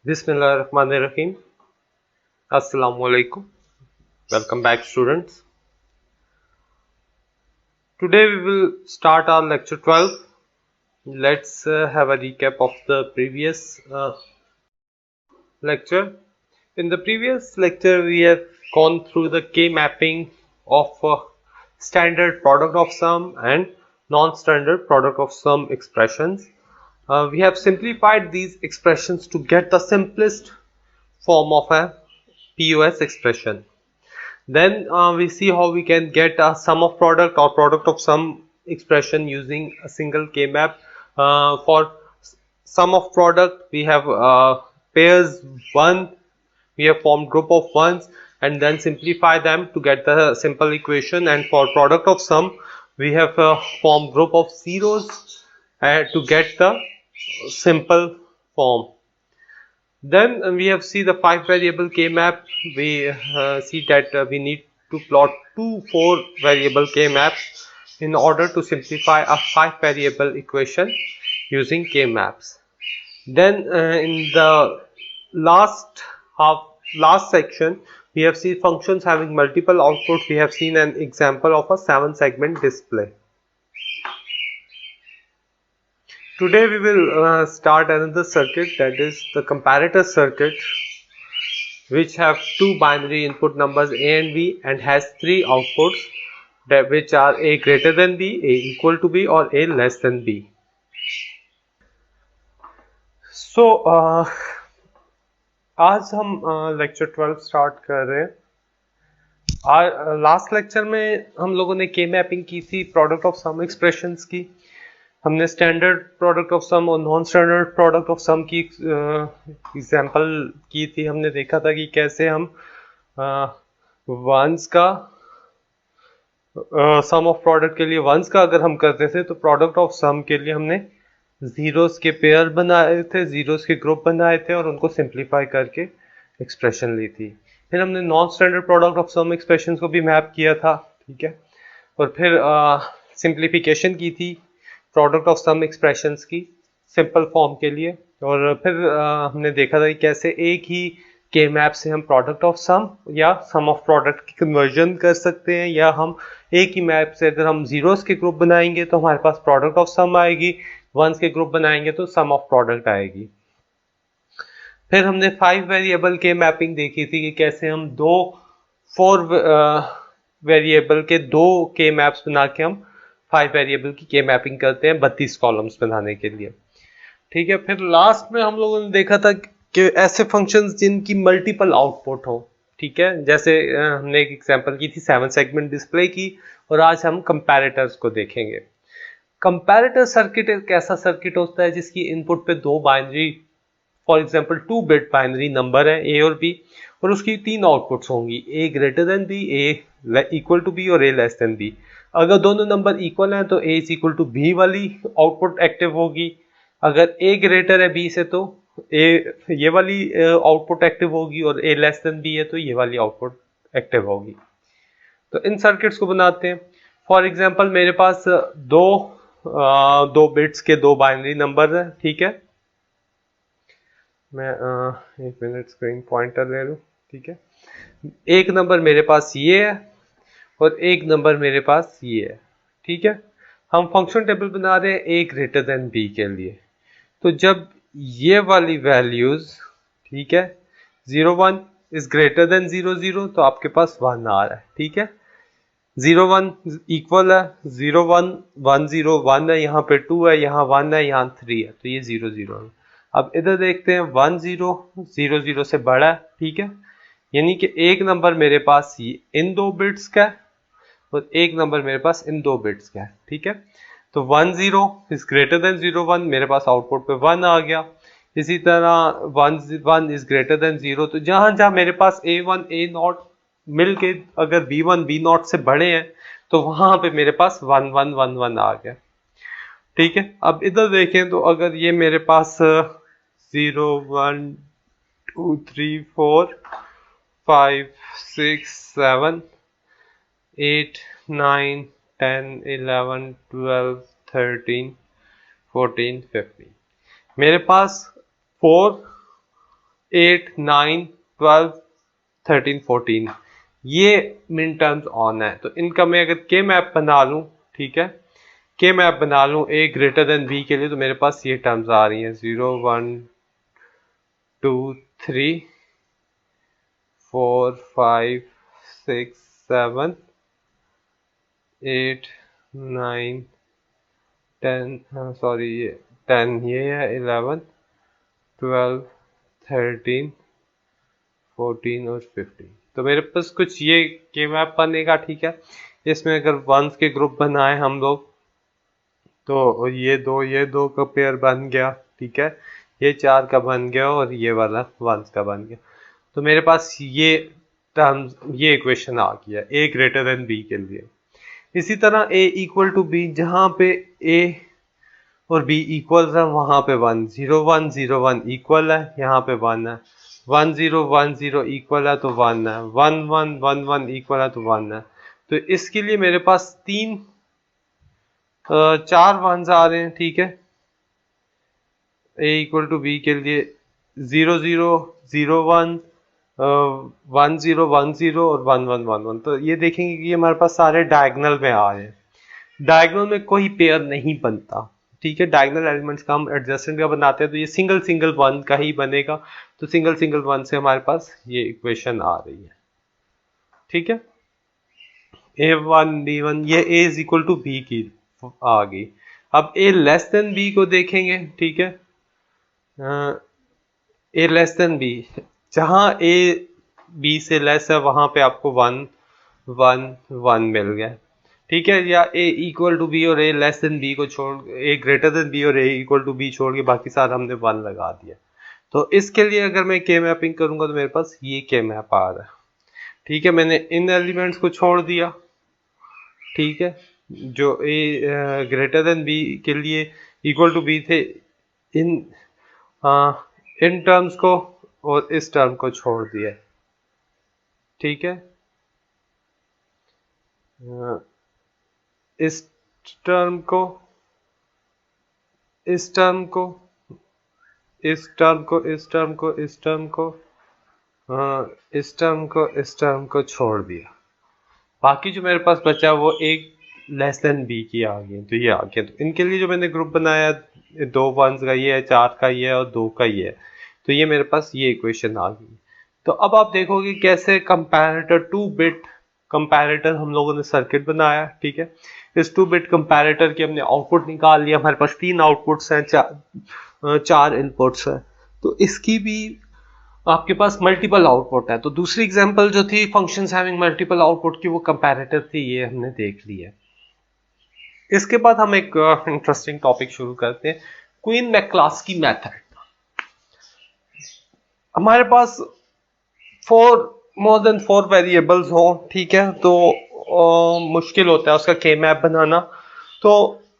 Bismillahirrahmanirrahim. Assalamu alaikum. Welcome back, students. Today we will start our lecture 12. Let's have a recap of the previous lecture. In the previous lecture, we have gone through the K mapping of standard product of sum and non-standard product of sum expressions. We have simplified these expressions to get the simplest form of a POS expression. Then we see how we can get a sum of product or product of sum expression using a single K-map. For sum of product, we have pairs 1, we have formed group of ones and then simplify them to get the simple equation. And for product of sum, we have formed group of zeros to get the simple form. Then we have see the 5 variable K map. We see that we need to plot two 4 variable K maps in order to simplify a 5 variable equation using K maps. Then in the last section, we have seen functions having multiple outputs. We have seen an example of a 7 segment display. Today we will start another circuit, that is the comparator circuit, which have two binary input numbers A and B and has three outputs, that which are A greater than B, A equal to B or A less than B. So आज हम lecture 12 start कर रहे हैं. Last lecture में हम लोगों ने के मैपिंग की थी प्रोडक्ट ऑफ सम एक्सप्रेशंस की. हमने स्टैंडर्ड प्रोडक्ट ऑफ सम और नॉन स्टैंडर्ड प्रोडक्ट ऑफ सम की एग्जांपल की थी. हमने देखा था कि कैसे हम वंस का सम ऑफ प्रोडक्ट के लिए वंस का अगर हम करते थे तो प्रोडक्ट ऑफ सम के लिए हमने जीरोस के पेयर बनाए थे, जीरोस के ग्रुप बनाए थे और उनको सिंप्लीफाई करके एक्सप्रेशन ली थी. फिर हमने non standard product of sum expression को भी मैप किया था, ठीक है, और फिर सिंप्लीफिकेशन की थी प्रोडक्ट ऑफ सम एक्सप्रेशंस की सिंपल फॉर्म के लिए. और फिर हमने देखा था कि कैसे एक ही के मैप से हम प्रोडक्ट ऑफ सम या सम ऑफ प्रोडक्ट की कन्वर्जन कर सकते हैं, या हम एक ही मैप से अगर हम जीरोस के ग्रुप बनाएंगे तो हमारे पास प्रोडक्ट ऑफ सम आएगी, वंस के ग्रुप बनाएंगे तो सम ऑफ प्रोडक्ट आएगी. फिर हमने 5 वेरिएबल के मैपिंग देखी थी कि कैसे हम 4 वेरिएबल के 2 के मैप्स बना के हम 5 वेरिएबल की के मैपिंग करते हैं 32 कॉलम्स बनाने के लिए, ठीक है. फिर लास्ट में हम लोगों ने देखा था कि ऐसे फंक्शंस जिनकी मल्टीपल आउटपुट हो, ठीक है, जैसे हमने एक एग्जांपल की थी 7 सेगमेंट डिस्प्ले की. और आज हम कंपैरेटर्स को देखेंगे. कंपैरेटर सर्किट एक ऐसा सर्किट होता है जिसकी इनपुट पे दो binary, for example 2 bit binary number है ए और बी, और उसकी 3 आउटपुट्स होंगी, A greater than B, A equal to B और ए लेस देन बी. अगर दोनों नंबर इक्वल हैं तो ए इज इक्वल टू बी वाली आउटपुट एक्टिव होगी. अगर ए ग्रेटर है बी से तो ए ये वाली आउटपुट एक्टिव होगी, और ए लेस देन बी है तो ये वाली आउटपुट एक्टिव होगी. तो इन सर्किट्स को बनाते हैं. फॉर एग्जांपल मेरे पास दो बिट्स के दो बाइनरी नंबर है, ठीक है. मैं एक मिनट स्क्रीन पॉइंटर ले लूं, ठीक है. एक नंबर मेरे पास ये है और एक नंबर मेरे पास ये है, ठीक है. हम फंक्शन टेबल बना रहे हैं ए ग्रेटर देन बी के लिए. तो जब ये वाली वैल्यूज, ठीक है, 0 1 इज ग्रेटर देन 0 0 तो आपके पास 1 आ रहा है, ठीक है. 0 1 इक्वल है 0 1 1 0 1 है, यहाँ पे 2 है, यहाँ 1 है, यहाँ 3 है, तो ये 0 0 है. अब इधर देखते हैं 1 0 0 0 से बड़ा है, ठीक है. यानी कि एक नंबर मेरे पास इन 2 बिट्स का है और एक नंबर मेरे पास इन 2 बिट्स का है, ठीक है. तो 1 0 इज ग्रेटर देन 0 1, मेरे पास आउटपुट पे 1 आ गया. इसी तरह 1 1 इज ग्रेटर देन 0, तो जहां जहां मेरे पास A1 A0 मिल के अगर B1 B0 से बड़े हैं तो वहां पे मेरे पास 1 1 1 1 आ गया, ठीक है. अब इधर देखें तो अगर ये मेरे पास 0 1 2 3 4 5 6 7 8 9 10 11 12 13 14 15, मेरे पास 4 8, 9, 12, 13, 14 ये मिन टर्म्स ऑन है। तो इनका मैं अगर के मैप बना लूँ, ठीक है, के मैप बना लूँ ए ग्रेटर देन बी के लिए, तो मेरे पास ये टर्म्स आ रही हैं 0, 1, 2, 3, 4, 5, 6, 7, 8, 9, 10, सॉरी ये 10 ये है, 11, 12, 13, 14 और 15। तो मेरे पास कुछ ये के मैप बनेगा, ठीक है। इसमें अगर वंस के ग्रुप बनाए हम लोग, तो ये दो का पेयर बन गया, ठीक है, ये 4 का बन गया और ये वाला वंस का बन गया। तो मेरे पास ये टर्म्स, ये इक्वेशन आ गया ए ग्रेटर देन बी के लिए। इसी तरह ए इक्वल टू बी, जहां पे ए और बी इक्वल है वहां पे 1, 0, 1, 0, 1 इक्वल है, यहाँ पे 1 है, 1, 0, 1, 0 इक्वल है तो 1 है, 1, 1, 1, 1 इक्वल है तो 1 है। तो इसके लिए मेरे पास 4 वंस आ रहे हैं, ठीक है। ए इक्वल टू बी के लिए 0, 0, 0, 1, 1, 0, 1, 0 और 1, 1, 1, 1। तो ये देखेंगे कि हमारे पास सारे डायगोनल में आ रहे हैं। डायगोनल में कोई पेयर नहीं बनता, ठीक है। डायगोनल एलिमेंट्स का हम एडजेसेंट का बनाते हैं, तो ये सिंगल सिंगल वन का ही बनेगा। तो सिंगल सिंगल वन से हमारे पास ये इक्वेशन आ रही है, ठीक है। a1 b1 ये a is equal to B की आ गई। अब a लेस देन b को देखेंगे, ठीक है। a लेस देन b, जहां a b से लेस है वहां पे आपको 1, 1, 1 मिल गया, ठीक है। या a इक्वल टू बी और a लेस देन b को छोड़, a ग्रेटर देन b और a इक्वल टू b छोड़ के बाकी सारा हमने 1 लगा दिया। तो इसके लिए अगर मैं के मैपिंग करूंगा तो मेरे पास ये के मैप आ रहा है, ठीक है। मैंने इन एलिमेंट्स को छोड़ दिया, ठीक है, जो a ग्रेटर देन b के लिए इक्वल टू b थे, इन इन टर्म्स को और इस टर्म को छोड़ दिया, ठीक है। इस टर्म को, इस टर्म को, इस टर्म को, इस टर्म को, इस टर्म को, इस टर्म को, इस टर्म को छोड़ दिया। बाकी जो मेरे पास बचा वो एक लेस देन बी की आ गई, तो ये आ गया। तो इनके लिए जो मैंने ग्रुप बनाया 2 वंस का ये है, 4 का ये है और 2 का ये है। तो ये मेरे पास ये इक्वेशन आ गई। तो अब आप देखोगे कैसे कंपैरेटर 2 बिट कंपैरेटर हम लोगों ने सर्किट बनाया, ठीक है। इस 2 बिट कंपैरेटर की हमने आउटपुट निकाल लिया। हमारे पास 3 आउटपुट्स हैं, 4 इनपुट्स हैं। तो इसकी भी आपके पास मल्टीपल आउटपुट है। तो दूसरी एग्जांपल जो थी फंक्शंस हैविंग मल्टीपल आउटपुट की, वो कंपैरेटर थी, ये हमने देख ली है। इसके बाद हम एक इंटरेस्टिंग टॉपिक शुरू करते हैं, क्वीन मैक्लास्की मेथड। हमारे पास मोर देन 4 वेरिएबल्स हो, ठीक है, तो मुश्किल होता है उसका के मैप बनाना। तो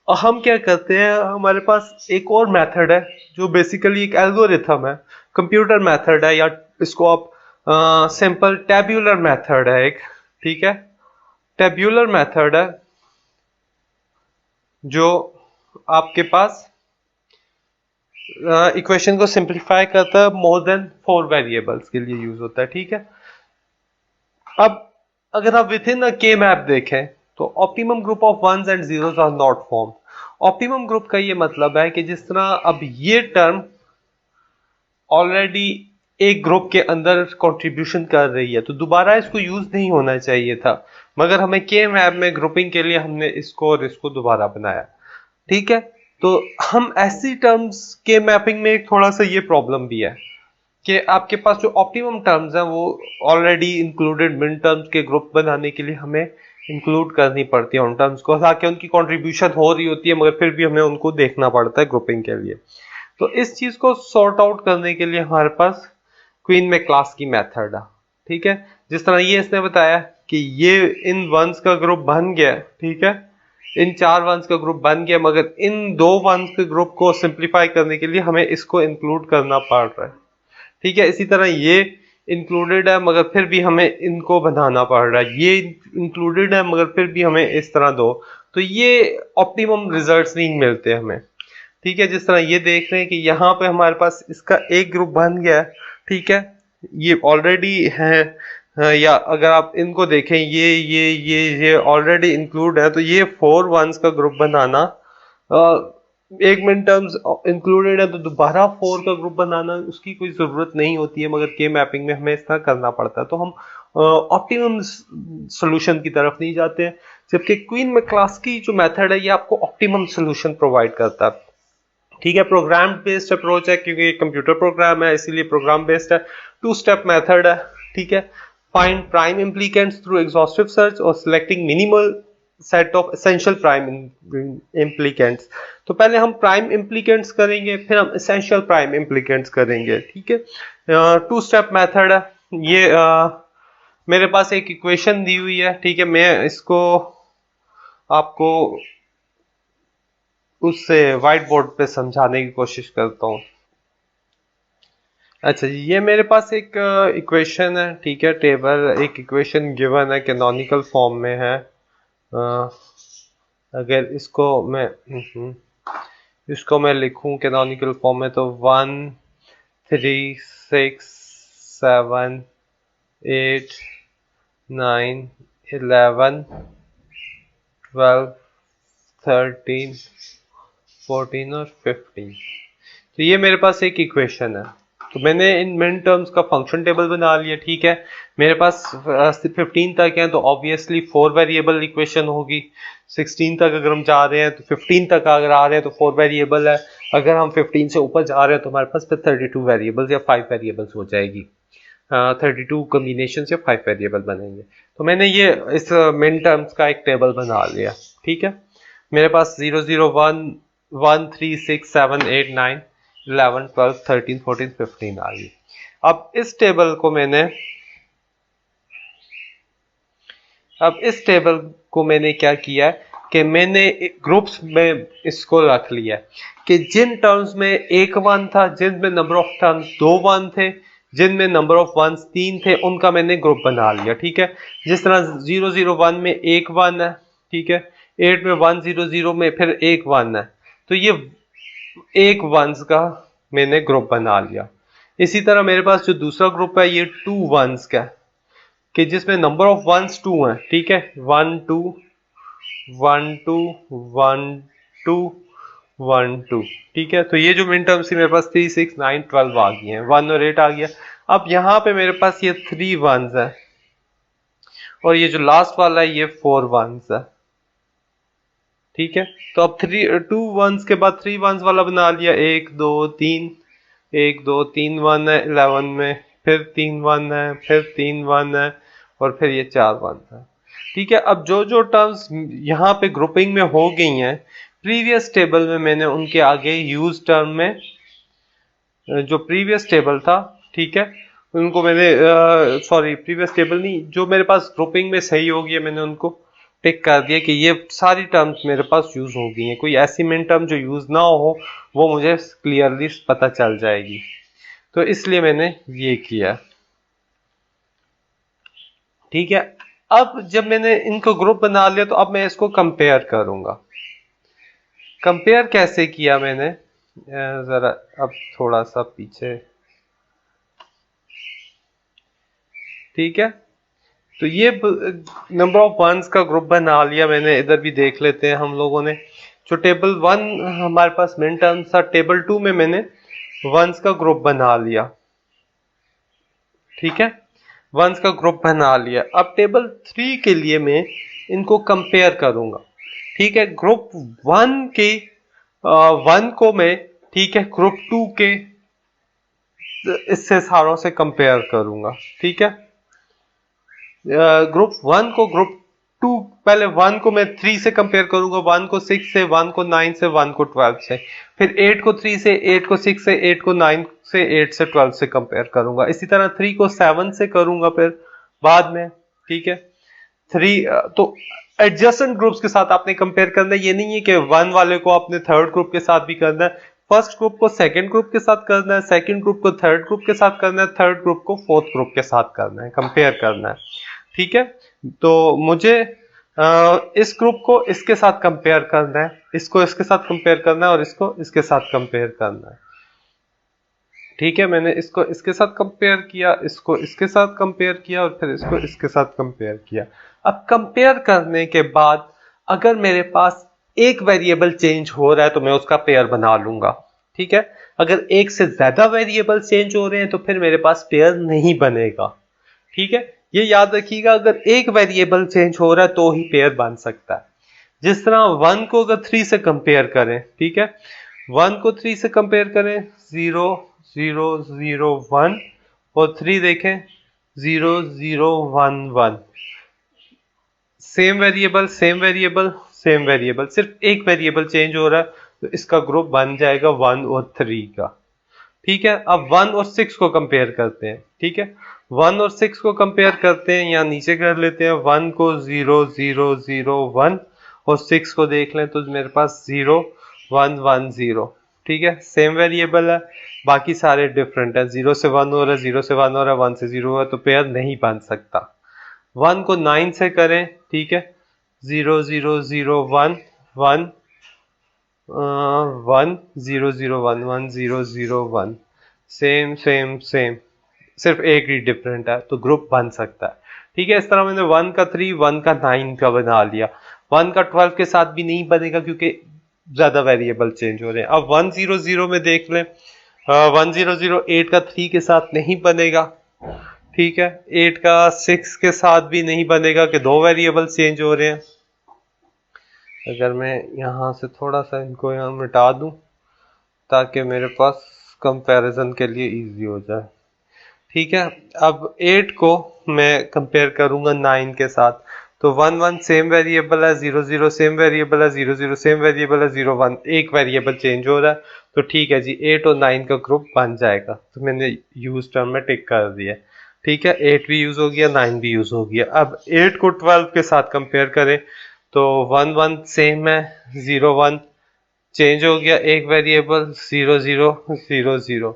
हम क्या करते हैं, हमारे पास एक और मेथड है जो बेसिकली एक एल्गोरिथम है, कंप्यूटर मेथड है, या इसको आप सिंपल टेब्यूलर मेथड है एक, ठीक है। टेब्यूलर मेथड है जो आपके पास इक्वेशन को सिंप्लीफाई करता है, मोर देन 4 वेरिएबल्स के लिए यूज होता है, ठीक है। अब अगर आप विद इन अ के मैप देखें तो optimum group of ones and zeros are not form. Optimum group का ये मतलब है कि जिस तरह अब ये टर्म ऑलरेडी एक ग्रुप के अंदर कंट्रीब्यूशन कर रही है, तो दोबारा इसको यूज नहीं होना चाहिए था, मगर हमें के मैप में ग्रुपिंग के लिए हमने इसको और इसको दोबारा बनाया, ठीक है। तो हम ऐसी टर्म्स के मैपिंग में एक थोड़ा सा ये प्रॉब्लम भी है कि आपके पास जो ऑप्टिमम टर्म्स हैं वो ऑलरेडी इंक्लूडेड मिन टर्म्स के ग्रुप बनाने के लिए हमें इंक्लूड करनी पड़ती है उन टर्म्स को, ताकि उनकी कंट्रीब्यूशन हो रही होती है मगर फिर भी हमें उनको देखना पड़ता है ग्रुपिंग के लिए। तो इस चीज को सॉर्ट आउट करने के लिए हमारे पास क्वीन मैक्लास्की मेथड है, ठीक है। जिस तरह ये इसने बताया कि ये इन वंस का ग्रुप बन गया, ठीक है, इन 4 वंस का ग्रुप बन गया, मगर इन 2 वंस के ग्रुप को सिंप्लीफाई करने के लिए हमें इसको इंक्लूड करना पड़ रहा है, ठीक है। इसी तरह ये इंक्लूडेड है मगर फिर भी हमें इनको बनाना पड़ रहा है, ये इंक्लूडेड है मगर फिर भी हमें इस तरह दो, तो ये ऑप्टिमम रिजल्ट्स नहीं मिलते हमें, ठीक है। जिस तरह ये देख रहे हैं कि यहाँ पे हमारे पास इसका एक ग्रुप बन गया है, ठीक है, ये ऑलरेडी है। या अगर आप इनको देखें, ये ऑलरेडी इंक्लूड है, तो ये 4 वंस का ग्रुप बनाना, एक मिन टर्म्स इंक्लूडेड है तो दोबारा 4 का ग्रुप बनाना उसकी कोई जरूरत नहीं होती है, मगर के मैपिंग में हमें इसका करना पड़ता है, तो हम ऑप्टिमम सोल्यूशन की तरफ नहीं जाते हैं। जबकि क्वीन मैक्लास्की जो मेथड है ये आपको ऑप्टिमम सोल्यूशन प्रोवाइड करता है। ठीक है, प्रोग्राम बेस्ड अप्रोच है क्योंकि ये कंप्यूटर प्रोग्राम है, इसीलिए प्रोग्राम बेस्ड है। 2 स्टेप मेथड है। ठीक है, find prime implicants through exhaustive search और selecting minimal set of essential prime implicants. तो पहले हम प्राइम इम्प्लीकेंट्स करेंगे, फिर हम एसेंशियल प्राइम इम्प्लीकेंट्स करेंगे। ठीक है, 2 स्टेप मेथड है ये। मेरे पास एक इक्वेशन दी हुई है, ठीक है, मैं इसको आपको उससे व्हाइट बोर्ड पे समझाने की कोशिश करता हूँ। अच्छा जी, ये मेरे पास एक इक्वेशन है, ठीक है, टेबल एक इक्वेशन गिवन है, कैनोनिकल फॉर्म में है। अगर इसको मैं लिखूं कैनोनिकल फॉर्म में तो 1 3 6 7 8 9 11 12 13 14 और 15। तो ये मेरे पास एक इक्वेशन है। तो मैंने इन मिन टर्म्स का फंक्शन टेबल बना लिया। ठीक है, मेरे पास 15 तक है तो ऑब्वियसली 4 वेरिएबल इक्वेशन होगी। 16 तक अगर हम जा रहे हैं तो 15 तक अगर आ रहे हैं तो 4 वेरिएबल है। अगर हम 15 से ऊपर जा रहे हैं तो हमारे पास फिर 32 वेरिएबल्स या 5 वेरिएबल्स हो जाएगी। 32 कॉम्बिनेशन या 5 वेरिएबल बनेंगे। तो मैंने ये इस मिन टर्म्स का एक टेबल बना लिया। ठीक है, मेरे पास 0 0 1 1 3 6 7 8 9 11 12 13 14 15 आ गई। अब इस टेबल को मैंने क्या किया कि मैंने ग्रुप्स में इसको रख लिया कि जिन टर्म्स में एक वन था, जिनमें नंबर ऑफ टर्म्स 2 वन थे, जिनमें नंबर ऑफ वंस 3 थे, उनका मैंने ग्रुप बना लिया। ठीक है, जिस तरह 0 0 1 में एक वन है, ठीक है, 8 में 1 0 0 में फिर एक वन है, तो ये एक वंस का मैंने ग्रुप बना लिया। इसी तरह मेरे पास जो दूसरा ग्रुप है ये 2 वंस का, कि जिसमें नंबर ऑफ वंस 2 हैं। ठीक है, 1 2 1 2 1 2 1 2। ठीक है, तो ये जो मिन टर्म्स थी मेरे पास 3 6 9 12 आ गई हैं, 1 और 8 आ गया। अब यहाँ पे मेरे पास ये 3 वंस है और ये जो लास्ट वाला है ये 4 वंस है। ठीक है, तो अब 2 वंस के बाद 3 वंस वाला बना लिया। 1 2 3 1 2 3 वन है 11 में, फिर 3 वन है, फिर 3 वन है और फिर ये 4 वन है। ठीक है, अब जो जो टर्म्स यहाँ पे ग्रुपिंग में हो गई हैं प्रीवियस टेबल में, मैंने उनके आगे यूज टर्म में जो प्रीवियस टेबल था, ठीक है, उनको मैंने सॉरी प्रीवियस टेबल नहीं, जो मेरे पास ग्रुपिंग में सही हो गया मैंने उनको टिक कर दिया कि ये सारी टर्म्स मेरे पास यूज हो गई हैं। कोई ऐसी मिन टर्म जो यूज ना हो वो मुझे क्लियरली पता चल जाएगी, तो इसलिए मैंने ये किया। ठीक है, अब जब मैंने इनको ग्रुप बना लिया तो अब मैं इसको कंपेयर करूंगा। कंपेयर कैसे किया मैंने, जरा अब थोड़ा सा पीछे। ठीक है, तो ये नंबर ऑफ वंस का ग्रुप बना लिया मैंने। इधर भी देख लेते हैं हम लोगों ने, जो टेबल 1 हमारे पास मिन टर्म था, टेबल 2 में मैंने वंस का ग्रुप बना लिया। ठीक है, वंस का ग्रुप बना लिया। अब टेबल 3 के लिए मैं इनको कंपेयर करूंगा। ठीक है, ग्रुप 1 के 1 को मैं, ठीक है, ग्रुप 2 के इससे सारों से कंपेयर करूंगा। ठीक है, ग्रुप 1 को ग्रुप 2, पहले 1 को मैं 3 से कंपेयर करूंगा, 1 को 6 से, 1 को 9 से, 1 को 12 से, फिर 8 को 3 से, 8 को 6 से, 8 को 9 से, 8 से 12 से कंपेयर करूंगा। इसी तरह 3 को 7 से करूंगा फिर बाद में। ठीक है, 3 तो एडजेसेंट ग्रुप्स के साथ आपने कंपेयर करना है। ये नहीं है कि 1 वाले को आपने थर्ड ग्रुप के साथ भी करना है, फर्स्ट ग्रुप को सेकंड ग्रुप के साथ करना है, सेकंड ग्रुप को थर्ड ग्रुप के साथ करना है, थर्ड ग्रुप को फोर्थ ग्रुप के साथ करना है, कंपेयर करना है। ठीक है, तो मुझे इस ग्रुप को इसके साथ कंपेयर करना है, इसको इसके साथ कंपेयर करना है और इसको इसके साथ कंपेयर करना है। ठीक है, मैंने इसको इसके साथ कंपेयर किया, इसको इसके साथ कंपेयर किया और फिर इसको इसके साथ कंपेयर किया। अब कंपेयर करने के बाद अगर मेरे पास एक वेरिएबल चेंज हो रहा है तो मैं उसका पेयर बना लूंगा। ठीक है, अगर एक से ज्यादा वेरिएबल चेंज हो रहे हैं तो फिर मेरे पास पेयर नहीं बनेगा। ठीक है, ये याद रखिएगा, अगर एक वेरिएबल चेंज हो रहा है तो ही पेयर बन सकता है। जिस तरह 1 को अगर 3 से कंपेयर करें, ठीक है, 1 को 3 से कंपेयर करें, 0 0 0 1 और 3 देखें 0 0 1 1, same variable same variable same variable, सिर्फ एक वेरिएबल चेंज हो रहा है तो इसका ग्रुप बन जाएगा 1 और 3 का। ठीक है, अब 1 और 6 को कंपेयर करते हैं। ठीक है, 1 और 6 को कंपेयर करते हैं, या नीचे कर लेते हैं, 1 को 0 0 0 1 और 6 को देख लें तो मेरे पास 0 1 1 0। ठीक है, सेम वेरिएबल है, बाकी सारे डिफरेंट है, 0 से 1 हो रहा है, 0 से 1 हो रहा है, 1 से 0 हो रहा है, तो पेयर नहीं बन सकता। 1 को 9 से करें, ठीक है, 0 0 0 1 1 1 0 0 1 1 0 0 1, सेम सेम सेम, सिर्फ एक ही डिफरेंट है तो ग्रुप बन सकता है। ठीक है, इस तरह मैंने 1 का 3 1 का 9 का बना लिया। 1 का 12 के साथ भी नहीं बनेगा क्योंकि ज्यादा वेरिएबल चेंज हो रहे हैं। अब 1 0 0 में देख लें, 1 0 0 8 का 3 के साथ नहीं बनेगा। ठीक है, 8 का 6 के साथ भी नहीं बनेगा कि दो वेरिएबल चेंज हो रहे हैं। अगर मैं यहाँ से थोड़ा सा इनको यहाँ मिटा दूं ताकि मेरे पास कंपैरिजन के लिए इजी हो जाए। ठीक है, अब 8 को मैं कंपेयर करूंगा 9 के साथ, तो 1 1 सेम वेरिएबल है, 0 0 सेम वेरिएबल है, 0 0 सेम वेरिएबल है, 0 1 एक वेरिएबल चेंज हो रहा है, तो ठीक है जी, 8 और 9 का ग्रुप बन जाएगा। तो मैंने यूज टर्म में टिक कर दिया। ठीक है, 8 भी यूज हो गया, 9 भी यूज हो गया। अब 8 को 12 के साथ कंपेयर करें तो 1 1 सेम है, 0 1 चेंज हो गया, एक वेरिएबल 0 0 0 0,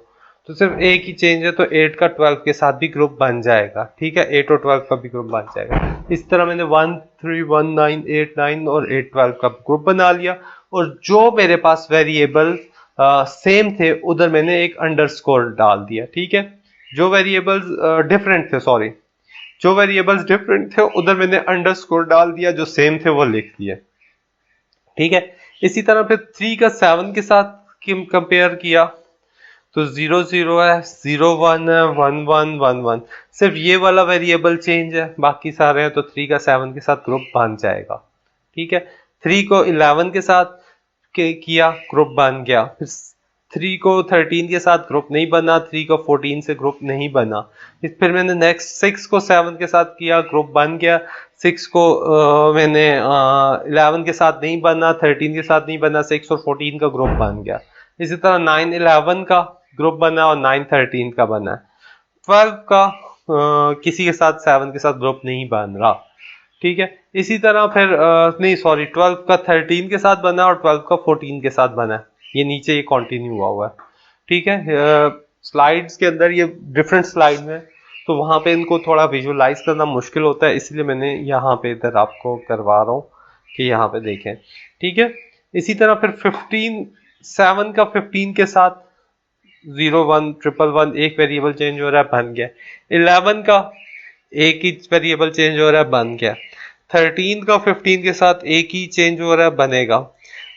तो सिर्फ एक ही चेंज है, तो 8 का 12 के साथ भी ग्रुप बन जाएगा। ठीक है, 8 और 12 का भी ग्रुप बन जाएगा। इस तरह मैंने 1 3 1 9 8 9 और 8 12 का ग्रुप बना लिया, और जो मेरे पास वेरिएबल सेम थे उधर मैंने एक अंडरस्कोर डाल दिया। ठीक है, जो वेरिएबल्स डिफरेंट थे, सॉरी, जो वेरिएबल्स डिफरेंट थे उधर मैंने अंडरस्कोर डाल दिया, जो सेम थे वो लिख दिए। ठीक है, इसी तरह फिर 3 का 7 के साथ कंपेयर किया तो 0 0 है, 0 1 है, 1 1 1 1, सिर्फ ये वाला वेरिएबल चेंज है, बाकी सारे हैं, तो 3 का 7 के साथ ग्रुप बन जाएगा। ठीक है, 3 को 11 के साथ किया, ग्रुप बन गया। फिर 3 को 13 के साथ ग्रुप नहीं बना, 3 को 14 से ग्रुप नहीं बना। फिर मैंने नेक्स्ट 6 को 7 के साथ किया, ग्रुप बन गया। 6 को मैंने 11 के साथ नहीं बना, 13 के साथ नहीं बना, 6 और 14 का ग्रुप बन गया। इसी तरह 9 11 का ग्रुप बना और 9 13 का बना। 12 का किसी के साथ 7 के साथ ग्रुप नहीं बन रहा। ठीक है, इसी तरह फिर नहीं सॉरी, 12 का 13 के साथ बना और 12 का 14 के साथ बना। ये नीचे ये कंटिन्यू हुआ है। ठीक है, स्लाइड्स के अंदर ये डिफरेंट स्लाइड में, तो वहां पे इनको थोड़ा विजुअलाइज करना मुश्किल होता है, इसलिए मैंने यहाँ पे इधर आपको करवा रहा हूँ कि यहाँ पे देखें। ठीक है, इसी तरह फिर 15 7 का 15 के साथ 0 1 ट्रिपल 1 एक वेरिएबल चेंज हो रहा है, बन गया। 11 का एक ही वेरिएबल चेंज हो रहा है, बन गया। 13 का 15 के साथ एक ही चेंज हो रहा है, बनेगा।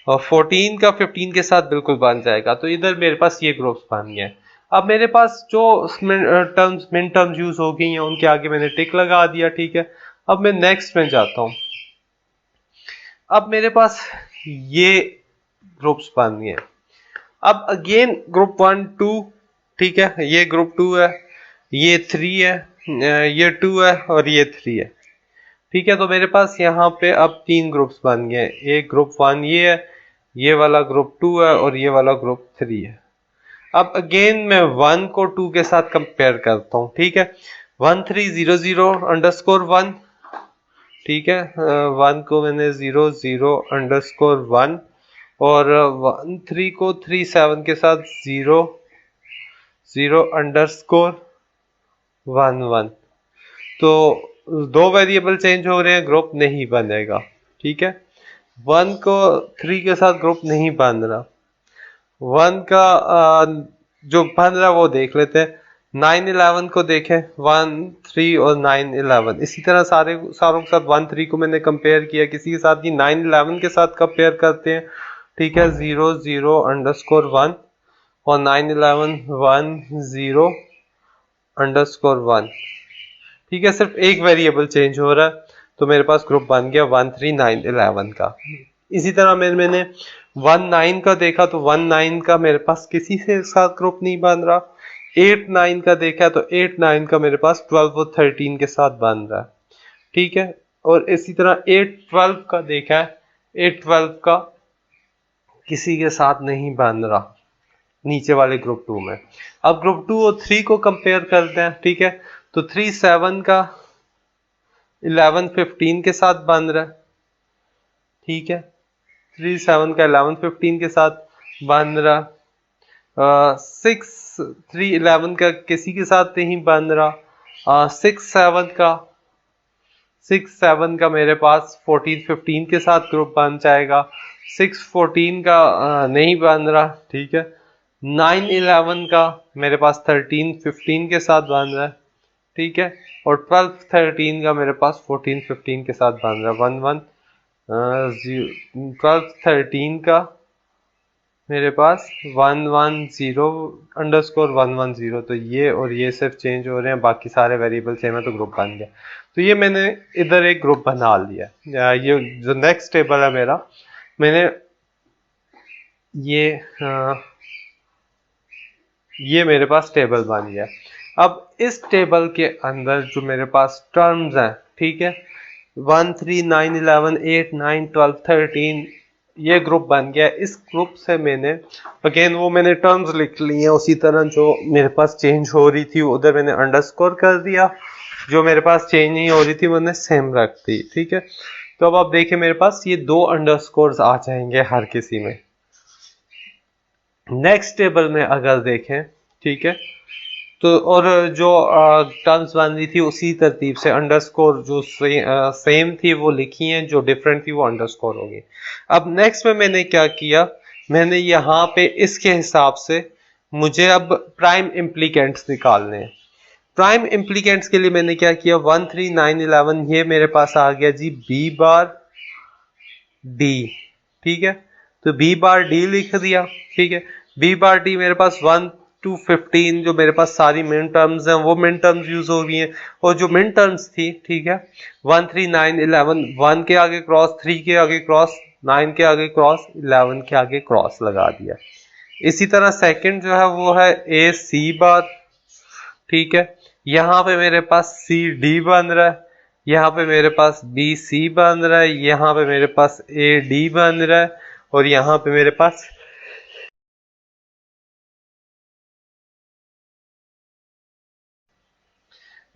और 14 का 15 के साथ बिल्कुल बन जाएगा। तो इधर मेरे पास ये ग्रुप्स बन गए। अब मेरे पास जो मिन टर्म्स यूज हो गई हैं उनके आगे मैंने टिक लगा दिया। ठीक है, अब मैं नेक्स्ट में जाता हूं। अब मेरे पास ये ग्रुप्स बन गए। अब अगेन ग्रुप 1 2, ठीक है, ये ग्रुप 2 है, ये 3 है, ये 2 है और ये 3 है। ठीक है, तो मेरे पास यहाँ पे अब 3 ग्रुप्स बन गए। एक ग्रुप 1 ये है, ये वाला ग्रुप 2 है और ये वाला ग्रुप 3 है। अब अगेन मैं 1 को 2 के साथ कंपेयर करता हूँ। ठीक है, 1 3 0 0 अंडरस्कोर 1। ठीक है, 1 को मैंने 0 0 अंडरस्कोर 1 और 1 3 को 3 7 के साथ 0 0 अंडरस्कोर 1 1। तो दो वेरिएबल चेंज हो रहे हैं, ग्रुप नहीं बनेगा। ठीक है, 1 को 3 के साथ ग्रुप नहीं बन रहा। 1 का जो बन रहा है वो देख लेते हैं। 9-11 को देखें, 1 3 और 9-11, इसी तरह सारों के साथ 1 3 को मैंने कंपेयर किया, किसी के साथ ही 9-11 के साथ कंपेयर करते हैं। ठीक है, 0 0 अंडरस्कोर 1 और 9-11 1 0 अंडरस्कोर 1। ठीक है, सिर्फ एक वेरिएबल चेंज हो रहा है, तो मेरे पास ग्रुप बन गया 1 3 9 11 का। इसी तरह मैंने 1 9 का देखा तो 1 9 का मेरे पास किसी से साथ ग्रुप नहीं बन रहा। 8 9 का देखा तो 8 9 का मेरे पास 12 और 13 के साथ बन रहा है। ठीक है, और इसी तरह 8 12 का देखा है, 8 12 का किसी के साथ नहीं बन रहा नीचे वाले ग्रुप 2 में। अब ग्रुप 2 और 3 को कंपेयर करते हैं। ठीक है, तो 3 7 का 11 15 के साथ बन रहा है। ठीक है, 3 7 का 11 15 के साथ बन रहा। 6 3 11 का किसी के साथ नहीं बन रहा। 6 7 का मेरे पास 14 15 के साथ ग्रुप बन जाएगा। 6 14 का नहीं बन रहा। ठीक है, 9 11 का मेरे पास 13 15 के साथ बन रहा है। ठीक है, और 12 13 का मेरे पास 14 15 के साथ बन रहा है। 1 1 12 13 का मेरे पास 1 1 0 अंडरस्कोर 1 1 0। तो ये और ये सिर्फ चेंज हो रहे हैं, बाकी सारे वेरिएबल सेम है, तो ग्रुप बन गया। तो ये मैंने इधर एक ग्रुप बना लिया। ये जो नेक्स्ट टेबल है मेरा, मैंने ये मेरे पास टेबल बन गया। अब इस टेबल के अंदर जो मेरे पास टर्म्स हैं, ठीक है, 1 3 9 11 8 9 12 13, ये ग्रुप बन गया। इस ग्रुप से मैंने अगेन वो मैंने टर्म्स लिख ली हैं, उसी तरह जो मेरे पास चेंज हो रही थी उधर मैंने अंडरस्कोर कर दिया, जो मेरे पास चेंज नहीं हो रही थी मैंने सेम रख दी। ठीक है, तो अब आप देखिए मेरे पास ये 2 अंडरस्कोर्स आ जाएंगे हर किसी में। नेक्स्ट टेबल में अगर देखें, ठीक है, तो और जो टर्म्स बन रही थी उसी तरतीब से अंडरस्कोर जो सेम थी वो लिखी हैं, जो डिफरेंट थी वो अंडरस्कोर होगी। अब नेक्स्ट में मैंने क्या किया, मैंने यहाँ पे इसके हिसाब से मुझे अब प्राइम इम्प्लीकेंट्स निकालने हैं। प्राइम इम्प्लीकेंट्स के लिए मैंने क्या किया, 1 3 9 11 ये मेरे पास आ गया जी बी बार डी। ठीक है, तो बी बार डी लिख दिया। ठीक है, बी बार डी मेरे पास 1 to 15 जो मेरे पास सारी मिन टर्म्स हैं वो मिन टर्म्स यूज हो गई हैं, और जो मिन टर्म्स थी, ठीक है, 1 3 9 11 1 के आगे क्रॉस, 3 के आगे क्रॉस, 9 के आगे क्रॉस, 11 के आगे क्रॉस लगा दिया। इसी तरह सेकंड जो है वो है ए सी बार। ठीक है, यहाँ पे मेरे पास सी डी बन रहा है, यहाँ पे मेरे पास बी सी बन रहा है, यहाँ पे मेरे पास ए डी बन रहा है, और यहाँ पे मेरे पास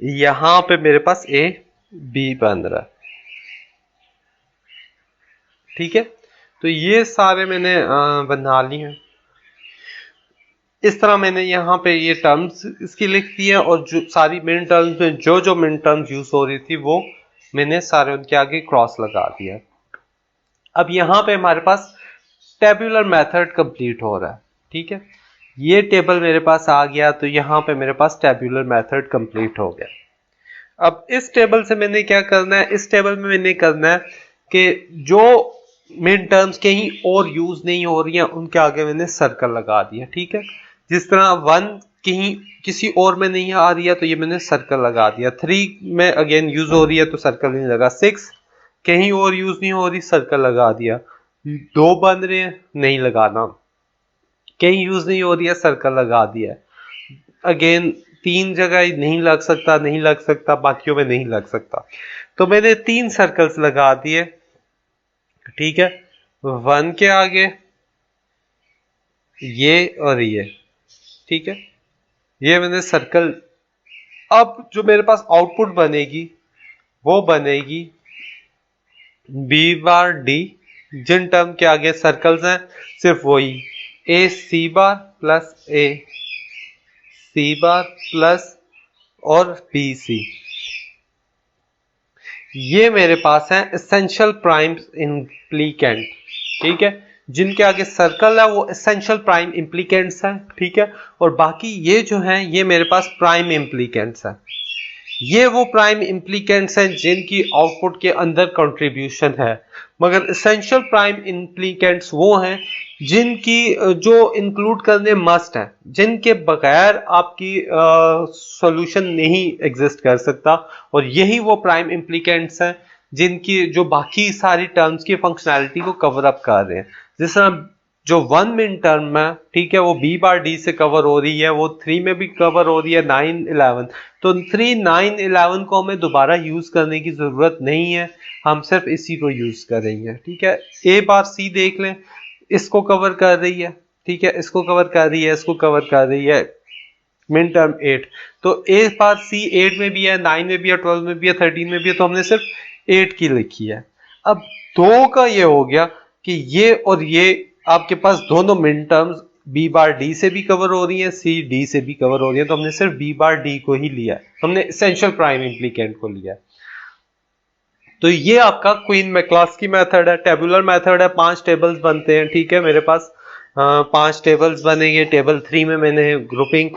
यहां पे मेरे पास ए बी बन रहा है। ठीक है, तो ये सारे मैंने बना लिए हैं। इस तरह मैंने यहाँ पे ये टर्म्स इसकी लिख दी है, और जो सारी मिन टर्म्स में जो मिन टर्म्स यूज हो रही थी वो मैंने सारे उनके आगे क्रॉस लगा दिया। अब यहाँ पे हमारे पास टेबुलर मेथड कंप्लीट हो रहा है। ठीक है, ये टेबल मेरे पास आ गया, तो यहाँ पे मेरे पास टेबुलर मेथड कंप्लीट हो गया। अब इस टेबल से मैंने क्या करना है, इस टेबल में मैंने करना है कि जो मिड टर्म्स कहीं और यूज नहीं हो रही हैं उनके आगे मैंने सर्कल लगा दिया। ठीक है, जिस तरह 1 कहीं किसी और में नहीं आ रही है तो ये मैंने सर्कल लगा दिया। 3 में अगेन यूज हो रही है तो सर्कल नहीं लगा। 6 कहीं और यूज नहीं हो रही, सर्कल लगा दिया। 2 बन रहे हैं, नहीं लगाना। कहीं यूज नहीं हो रही है, सर्कल लगा दिया। अगेन 3 जगह नहीं लग सकता, नहीं लग सकता, बाकियों में नहीं लग सकता, तो मैंने 3 सर्कल्स लगा दिए। ठीक है, 1 के आगे ये और ये। ठीक है, ये मैंने सर्कल। अब जो मेरे पास आउटपुट बनेगी वो बनेगी बी बार डी, जिन टर्म के आगे सर्कल्स हैं सिर्फ वही, ए सी बार प्लस ए सी बार प्लस और बी सी। ये मेरे पास है एसेंशियल प्राइम्स इम्प्लीकेंट। ठीक है, जिनके आगे सर्कल है वो एसेंशियल प्राइम इम्प्लीकेंट्स हैं, ठीक है, और बाकी ये जो हैं ये मेरे पास प्राइम इम्प्लीकेंट्स हैं। ये वो प्राइम इम्प्लीकेंट्स हैं जिनकी आउटपुट के अंदर कंट्रीब्यूशन है, मगर एसेंशियल प्राइम इम्प्लीकेंट्स वो हैं जिनकी जो इंक्लूड करने मस्ट है, जिनके बगैर आपकी सॉल्यूशन नहीं एग्जिस्ट कर सकता, और यही वो प्राइम इम्प्लीकेंट्स हैं जिनकी जो बाकी सारी टर्म्स की फंक्शनैलिटी को कवर अप कर रहे हैं। जिस तरह जो 1 मिन टर्म है, ठीक है, वो b बार d से कवर हो रही है, वो 3 में भी कवर हो रही है, 9 11, तो 3 9 11 को हमें दोबारा यूज करने की जरूरत नहीं है, हम सिर्फ इसी को यूज करेंगे, ठीक है। a बार c देख लें, इसको कवर कर रही है, ठीक है, इसको कवर कर रही है, इसको कवर कर रही है, मिन टर्म 8, तो a बार c 8 में भी है, 9 में भी है, 12 में भी है, 13 में भी है, तो हमने सिर्फ 8 की लिखी है। अब दो का ये हो गया कि ये और ये आपके पास दोनों मिन टर्म्स b बार d से भी कवर हो रही है, c d से भी कवर हो रही है, तो हमने सिर्फ b बार d को ही लिया है, हमने एसेंशियल प्राइम इम्प्लीकेंट को लिया है। तो ये आपका क्वीन मैक्लास्की मेथड है, टेबुलर मेथड है, 5 टेबल्स बनते हैं, ठीक है, मेरे पास 5 टेबल्स बनेंगे। टेबल 3 में मैंने ग्रुपिंग,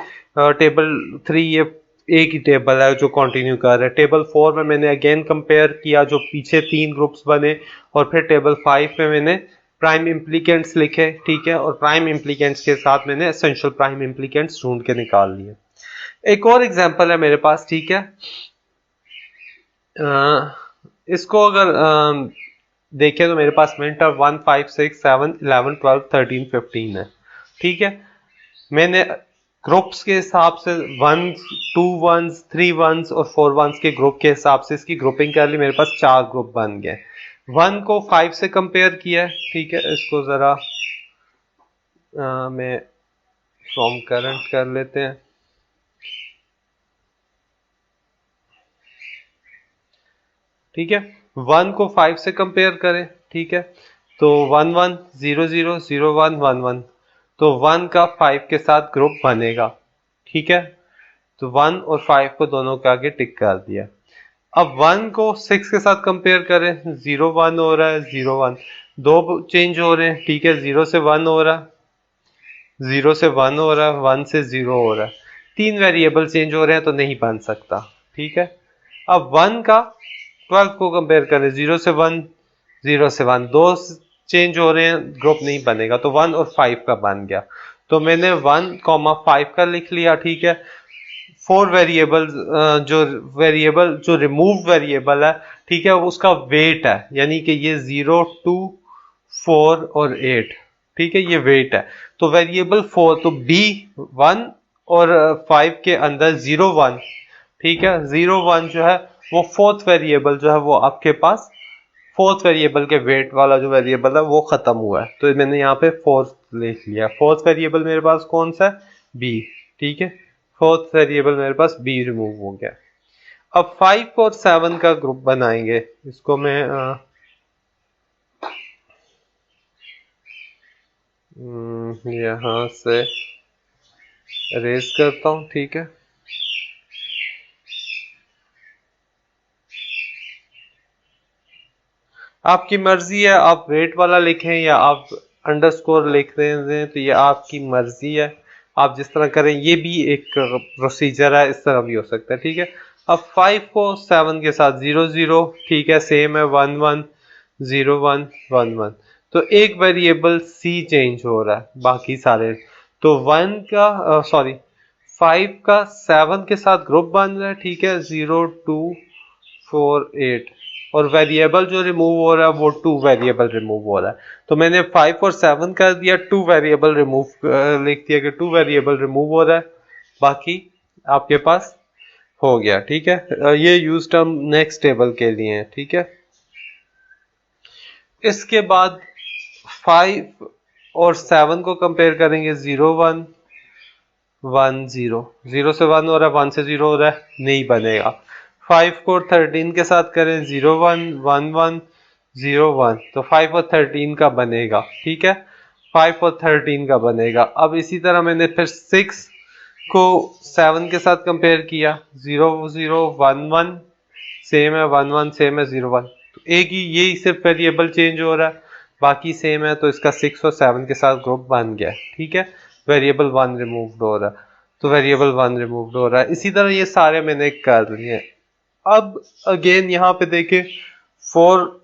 टेबल 3 ये एक ही टेबल है जो कंटिन्यू कर रहा है। टेबल 4 में मैंने अगेन कंपेयर किया, जो पीछे 3 ग्रुप्स बने, और फिर टेबल 5 में मैंने प्राइम इम्प्लीकेंट्स लिखे, ठीक है, और प्राइम इम्प्लीकेंट्स के साथ मैंने एसेंशियल प्राइम इम्प्लीकेंट्स ढूंढ के निकाल लिए। एक और एग्जांपल है मेरे पास, ठीक है, इसको अगर देखें तो मेरे पास मिन टर्म 1 5 6 7 11 12 13 15 है, ठीक है। मैंने ग्रुप्स के हिसाब से 1 2 1 3 1 और 4 1 के ग्रुप के हिसाब से इसकी ग्रुपिंग कर ली, मेरे पास 4 ग्रुप बन गए। 1 को 5 से कंपेयर किया है, ठीक है, इसको जरा मैं फ्रॉम करंट कर लेते हैं, ठीक है। 1 को 5 से कंपेयर करें, ठीक है, तो 1 1 0 0 0 1 1 1, तो 1 का 5 के साथ ग्रुप बनेगा, ठीक है, तो 1 और 5 को दोनों के आगे टिक कर दिया। अब 1 को 6 के साथ कंपेयर करें, 0 1 हो रहा है, 0 1, दो चेंज हो रहे हैं, ठीक है, 0 से 1 हो रहा है, 0 से 1 हो रहा है, 1 से 0 हो रहा है, 3 वेरिएबल चेंज हो रहे हैं तो नहीं बन सकता, ठीक है। अब 1 का 12 को कंपेयर करें, 0 से 1 0 से 1, दो चेंज हो रहे हैं, ग्रुप नहीं बनेगा, तो 1 और 5 का बन गया, तो मैंने 1 5 का लिख लिया, ठीक है। 4 वेरिएबल जो रिमूव वेरिएबल है, ठीक है, उसका वेट है, यानी कि ये 0 2 4 और 8, ठीक है, ये वेट है। तो वेरिएबल 4, तो b 1 और 5 के अंदर 0 1, ठीक है, 0 1 जो है वो फोर्थ वेरिएबल जो है वो आपके पास, फोर्थ वेरिएबल के वेट वाला जो वेरिएबल है वो खत्म हुआ है, तो मैंने यहाँ पे फोर्थ लिख लिया। फोर्थ वेरिएबल मेरे पास कौन सा है, b, ठीक है, फोर्थ वेरिएबल मेरे पास b रिमूव हो गया। अब 5 और 7 का ग्रुप बनाएंगे, इसको मैं यहां से रेज करता हूं, ठीक है। आपकी मर्जी है, आप वेट वाला लिखें या आप अंडरस्कोर लिख रहे हैं, तो ये आपकी मर्जी है, आप जिस तरह करें, ये भी एक प्रोसीजर है, इस तरह भी हो सकता है, ठीक है। अब 5 को 7 के साथ 0 0, ठीक है, सेम है, 1 1 0 1 1 1, तो एक वेरिएबल c चेंज हो रहा है, बाकी सारे, तो 1 का 5 का 7 के साथ ग्रुप बन रहा है, ठीक है, 0 2 4 8, और वेरिएबल जो रिमूव हो रहा है वो 2 वेरिएबल रिमूव हो रहा है, तो मैंने 5 और 7 कर दिया, 2 वेरिएबल रिमूव लिख दिया कि 2 वेरिएबल रिमूव हो रहा है, बाकी आपके पास हो गया, ठीक है। ये यूज टर्म नेक्स्ट टेबल के लिए है, ठीक है। इसके बाद 5 और 7 को कंपेयर करेंगे, 0 1 1 0, 0 से 1 हो रहा है, 1 से 0 हो रहा है, नहीं बनेगा। 5 को 13 के साथ करें, 0 1 1 1 0 1, तो 5 और 13 का बनेगा, ठीक है, 5 और 13 का बनेगा। अब इसी तरह मैंने फिर 6 को 7 के साथ कंपेयर किया, 0 0 1 1 सेम है, 1 1 सेम है, 0 1, तो एक ही यही सिर्फ वेरिएबल चेंज हो रहा है, बाकी सेम है, तो इसका 6 और 7 के साथ ग्रुप बन गया। ठीक है, वेरिएबल 1 रिमूव्ड हो रहा है, तो वेरिएबल 1 रिमूव्ड हो रहा है। इसी तरह ये सारे मैंने कर लिए। अब अगेन यहाँ पे देखें, 4,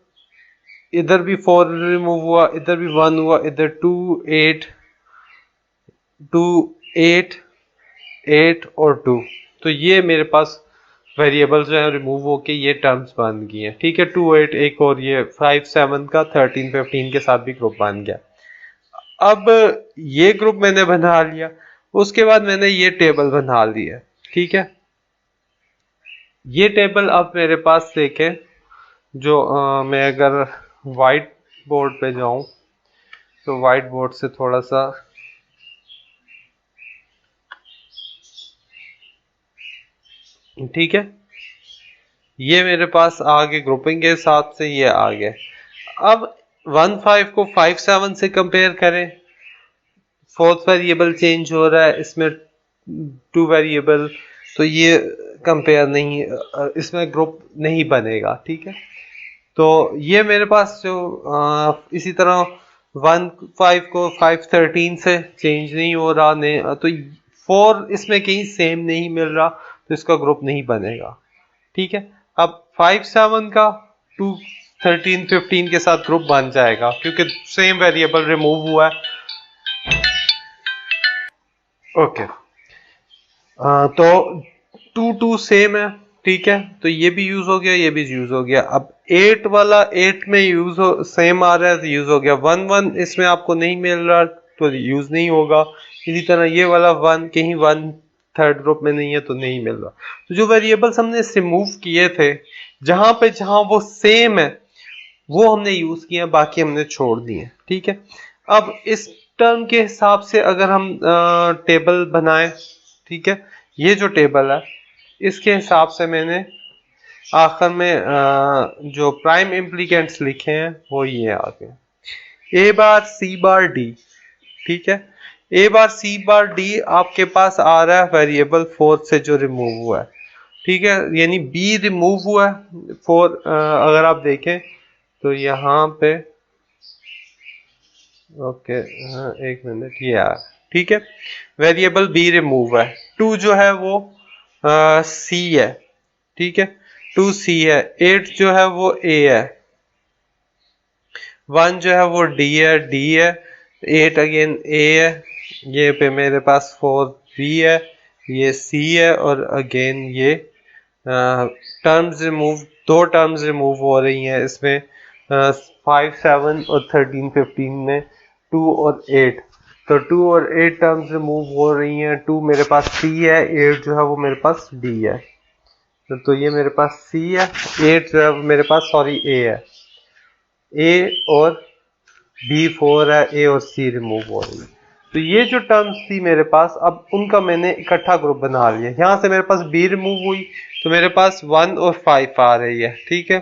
इधर भी 4 रिमूव हुआ, इधर भी 1 हुआ, इधर 2 8 2 8 8 और 2, तो ये मेरे पास वेरिएबल जो है रिमूव होके ये टर्म्स बन गई हैं। ठीक है, 2 8 एक और ये 5 7 का 13 15 के साथ भी ग्रुप बन गया। अब ये ग्रुप मैंने बना लिया, उसके बाद मैंने ये टेबल बना लिया। ठीक है, ये टेबल अब मेरे पास देखें, जो मैं अगर वाइट बोर्ड पे जाऊं तो वाइट बोर्ड से थोड़ा सा ठीक है, ये मेरे पास आ गए ग्रुपिंग के हिसाब से, ये आ गए। अब 1 5 को 5 7 से कंपेयर करें, फोर्थ वेरिएबल चेंज हो रहा है, इसमें 2 वेरिएबल, तो ये कंपेयर नहीं, इसमें ग्रुप नहीं बनेगा। ठीक है, तो ये मेरे पास जो इसी तरह 1 5 को 5 13 से चेंज नहीं हो रहा, ने तो 4 इसमें कहीं सेम नहीं मिल रहा, तो इसका ग्रुप नहीं बनेगा। ठीक है, अब 5 7 का 2 13 15 के साथ ग्रुप बन जाएगा, क्योंकि सेम वेरिएबल रिमूव हुआ है। ओके, तो 2 2 सेम है। ठीक है, तो ये भी यूज हो गया, ये भी यूज हो गया। अब 8 वाला 8 में यूज हो, सेम आ रहा है तो यूज हो गया। 1 1 इसमें आपको नहीं मिल रहा तो यूज नहीं होगा। इसी तरह ये वाला 1 कहीं 1 थर्ड ग्रुप में नहीं है तो नहीं मिल रहा। तो जो वेरिएबल्स हमने रिमूव किए थे, जहां पे जहां वो सेम है वो हमने यूज किया, बाकी हमने छोड़ दिए। ठीक है, अब इस टर्म के हिसाब से अगर हम टेबल बनाएं, ठीक है, ये जो टेबल है इसके हिसाब से मैंने आखिर में जो प्राइम इम्प्लीकेंट्स लिखे हैं वो ये आ गए, ए बार सी बार डी। ठीक है, ए बार सी बार डी आपके पास आ रहा है वेरिएबल 4 से जो रिमूव हुआ है। ठीक है, यानी बी रिमूव हुआ है 4, अगर आप देखें तो यहाँ पे, ओके, हाँ, एक मिनट, ये आ, ठीक है, वेरिएबल बी रिमूव है। 2 जो है वो सी है। ठीक है, 2 सी है। 8 जो है वो ए है। 1 जो है वो डी है। 8 अगेन ए है। ये पे मेरे पास 4 बी है, ये सी है, और अगेन ये टर्म्स रिमूव, 2 टर्म्स रिमूव हो रही हैं इसमें, 5 7 और 13 15 में 2 और 8, तो 2 और 8 टर्म्स रिमूव हो रही हैं। 2 मेरे पास सी है, 8 जो है वो मेरे पास डी है, तो ये मेरे पास सी है, 8 जो है मेरे पास सॉरी ए है, ए और बी 4 है, ए और सी रिमूव हो रही है। तो ये जो टर्म्स थी मेरे पास, अब उनका मैंने इकट्ठा ग्रुप बना लिया। यहां से मेरे पास बी रिमूव हुई तो मेरे पास 1 और 5 आ रही है। ठीक है,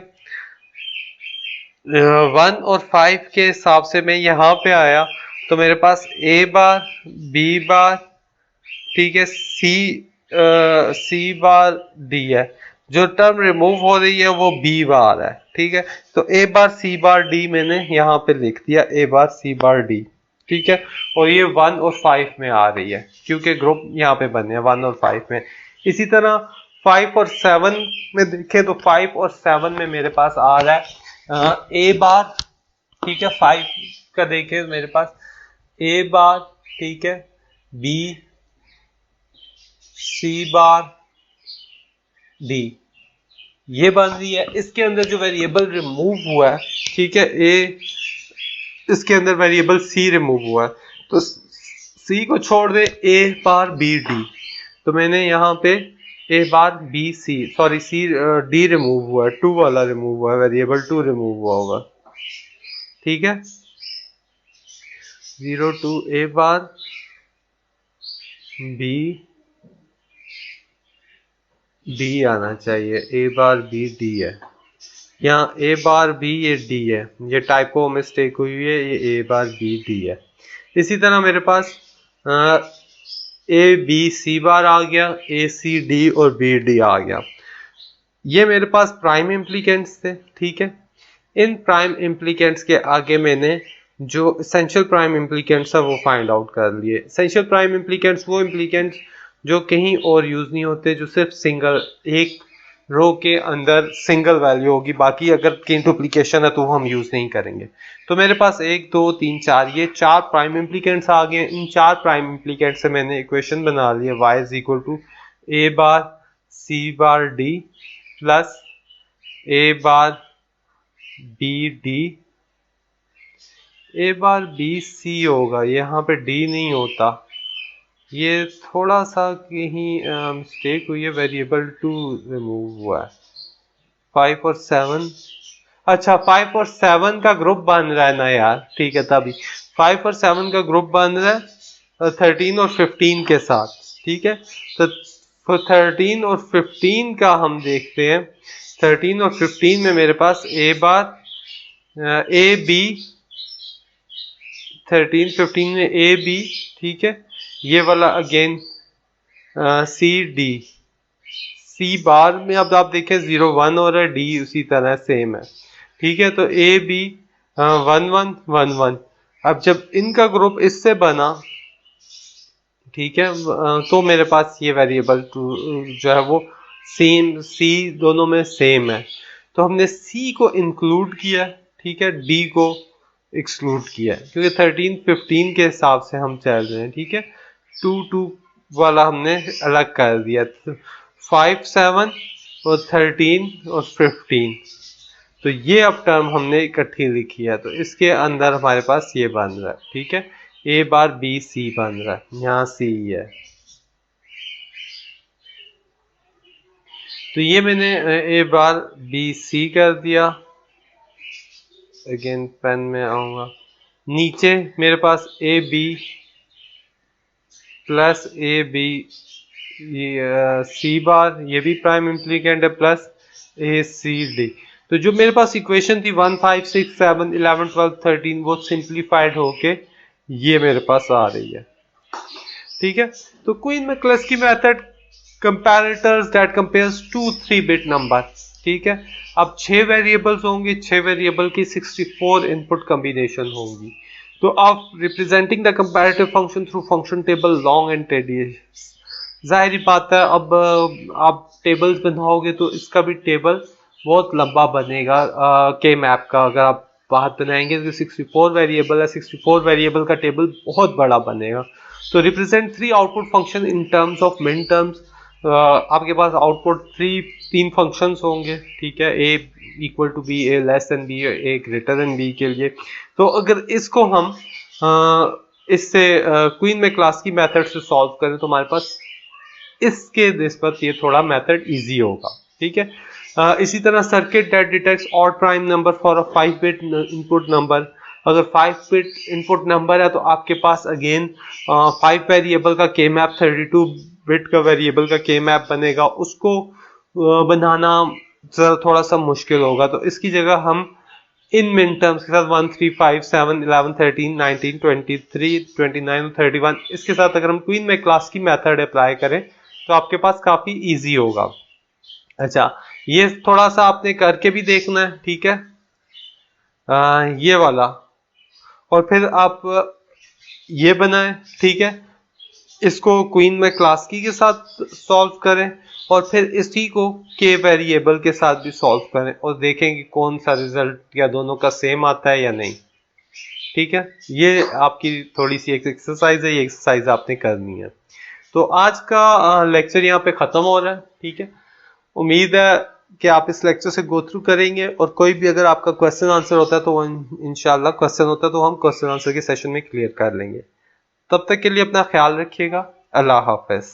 1 और 5 के हिसाब से मैं यहाँ पे आया तो मेरे पास ए बार बी बार, ठीक है, सी बार डी है। जो टर्म रिमूव हो रही है वो बी बार है। ठीक है, तो ए बार सी बार डी मैंने यहाँ पे लिख दिया, ए बार सी बार डी। ठीक है, और ये 1 और 5 में आ रही है क्योंकि ग्रुप यहाँ पे बने हैं 1 और 5 में। इसी तरह 5 और 7 में देखें तो 5 और 7 में मेरे पास आ रहा है ए बार। ठीक है, 5 का देखें मेरे पास ए बार, ठीक है, बी सी बार डी, ये बन रही है। इसके अंदर जो वेरिएबल रिमूव हुआ है, ठीक है, ए, इसके अंदर वेरिएबल सी रिमूव हुआ है, तो सी को छोड़ दे, ए बार बी डी, तो मैंने यहाँ पे A bar B C, sorry C D remove हुआ है, 2 वाला रिमूव हुआ है, वेरिएबल 2 रिमूव हुआ होगा। ठीक है, 0 2 ए बार बी डी आना चाहिए, ए बार बी डी है, यहाँ ए बार बी ये डी है, ये टाइपो मिस्टेक हुई है, ये ए बार बी डी है। इसी तरह मेरे पास ए बी सी बार आ गया, ए सी डी और बी डी आ गया। ये मेरे पास प्राइम इम्प्लीकेंट्स थे। ठीक है, इन प्राइम इम्प्लीकेंट्स के आगे मैंने जो एसेंशियल प्राइम इम्प्लीकेंट्स है वो फाइंड आउट कर लिए। एसेंशियल प्राइम इम्प्लीकेंट्स वो इम्प्लीकेंट्स जो कहीं और यूज नहीं होते, जो सिर्फ सिंगल एक रो के अंदर सिंगल वैल्यू होगी, बाकी अगर कहीं डुप्लीकेशन है तो वो हम यूज नहीं करेंगे। तो मेरे पास 1 2 3 4 ये 4 प्राइम इम्प्लीकेंट्स आ गए। इन 4 प्राइम इम्प्लीकेंट से मैंने इक्वेशन बना ली है y is equal to a bar c bar d plus a bar b d, a bar b c होगा, यहाँ पे d नहीं होता, ये थोड़ा सा कहीं मिस्टेक हुई है, वेरिएबल टू रिमूव हुआ है। 5 और 7, अच्छा 5 और 7 का ग्रुप बन रहा है ना यार, ठीक है, तभी 5 और 7 का ग्रुप बन रहा है 13 और 15 के साथ, ठीक है। तो 13 और 15 का हम देखते हैं। 13 और 15 में मेरे पास a बार a b, 13 15 में a b, ठीक है, ये वाला अगेन सी डी, सी बार में अब आप देखें 0 1 और डी उसी तरह सेम है, ठीक है। तो ए बी 1 1 1 1, अब जब इनका ग्रुप इससे बना, ठीक है, तो मेरे पास ये वेरिएबल जो है वो सेम, सी दोनों में सेम है, तो हमने सी को इंक्लूड किया, ठीक है, डी को एक्सक्लूड किया, क्योंकि 13 15 के हिसाब से हम चल रहे हैं, ठीक है। 2 2 वाला हमने अलग कर दिया, 5 7 और 13 और 15, तो ये अब टर्म हमने इकट्ठी लिखी है, तो इसके अंदर हमारे पास ये बन रहा है, ठीक है, a बार b c बन रहा है, यहाँ c है। तो ये मैंने a बार b c कर दिया, अगेन पेन में आऊंगा, नीचे मेरे पास a b plus a b सी बार, ये भी प्राइम इम्प्लीकेंट है, प्लस ए सी डी। तो जो मेरे पास इक्वेशन थी 1 5 6 7 11 12 13 वो सिंप्लीफाइड होके ये मेरे पास आ रही है, ठीक है। तो Quine McCluskey method comparators that compares 2 3 bit number, ठीक है। अब 6 वेरिएबल्स होंगे, 6 वेरिएबल की 64 इनपुट कॉम्बिनेशन होंगी। तो आप representing the comparative function through function table long and tedious, जाहिर बात है, अब आप टेबल्स बनाओगे तो इसका भी टेबल बहुत लंबा बनेगा के मैप का। अगर आप बात बनाएंगे तो 64 वेरिएबल है, 64 वेरिएबल का टेबल बहुत बड़ा बनेगा। तो represent 3 output function in terms of min terms, आपके पास आउटपुट 3 फंक्शंस होंगे, ठीक है, a equal to B, a less than B, a greater than B के लिए। तो अगर इसको हम इससे क्वीन मैक्लास्की मेथड से सॉल्व करें तो हमारे पास इसके निस्बत ये थोड़ा मेथड इजी होगा, ठीक है। इसी तरह circuit that detects odd prime number for a 5 bit input number, अगर 5 बिट इनपुट नंबर है तो आपके पास अगेन 5 वेरिएबल का के मैप 32 बिट का वेरिएबल का के मैप बनेगा, उसको बनाना थोड़ा सा मुश्किल होगा। तो इसकी जगह हम इन मिन टर्म्स के साथ 1 3 5 7 11 13 19 23 29 31 इसके साथ अगर हम क्वीन मैक्लास्की मेथड अप्लाई करें तो आपके पास काफी इजी होगा। अच्छा, ये थोड़ा सा आपने करके भी देखना है, ठीक है, ये वाला, और फिर आप ये बनाएं, ठीक है, इसको क्वीन मैक्लास्की के साथ सॉल्व करें और फिर इसी को के वेरिएबल के साथ भी सॉल्व करें और देखें कि कौन सा रिजल्ट या दोनों का सेम आता है या नहीं, ठीक है। ये आपकी थोड़ी सी एक एक्सरसाइज है, ये एक्सरसाइज आपने करनी है। तो आज का लेक्चर यहाँ पे खत्म हो रहा है, ठीक है। उम्मीद है कि आप इस लेक्चर से गो थ्रू करेंगे और कोई भी अगर आपका क्वेश्चन आंसर होता है तो इंशाल्लाह क्वेश्चन होता है तो हम क्वेश्चन आंसर के सेशन में क्लियर कर लेंगे। तब तक के लिए अपना ख्याल रखिएगा। अल्लाह हाफिज।